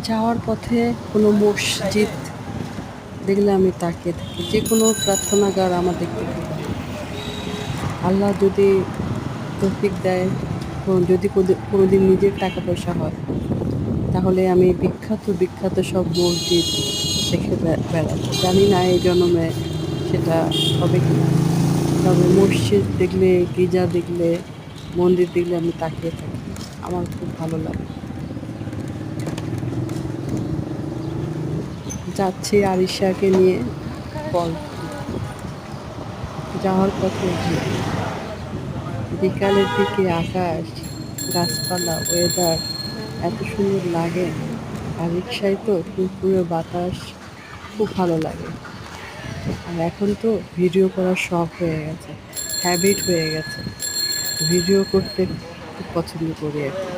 যাওয়ার পথে কোনো মসজিদ দেখলে আমি তাকিয়ে থাকি। যে কোনো প্রার্থনাগার আমার দেখতে খুব ভালো লাগে। আল্লাহ যদি তৌফিক দেয়, যদি কোনোদিন নিজের টাকা পয়সা হয়, তাহলে আমি বিখ্যাত বিখ্যাত সব মসজিদ দেখে বেড়াবো। জানি না এই জন্মে সেটা হবে কিনা। তবে মসজিদ দেখলে, গির্জা দেখলে, মন্দির দেখলে আমি তাকিয়ে থাকি। আমার খুব ভালো লাগে। যাচ্ছি আরিশাকে নিয়ে ফল কিনতে। যাওয়ার পথে বিকালের দিকে আকাশ, গাছপালা, ওয়েদার এত সুন্দর লাগে। আর রিক্সায় তো ফুরফুরে বাতাস, খুব ভালো লাগে। আর এখন তো ভিডিও করার শখ হয়ে গেছে, হ্যাবিট হয়ে গেছে। ভিডিও করতে খুব পছন্দ করি এখন।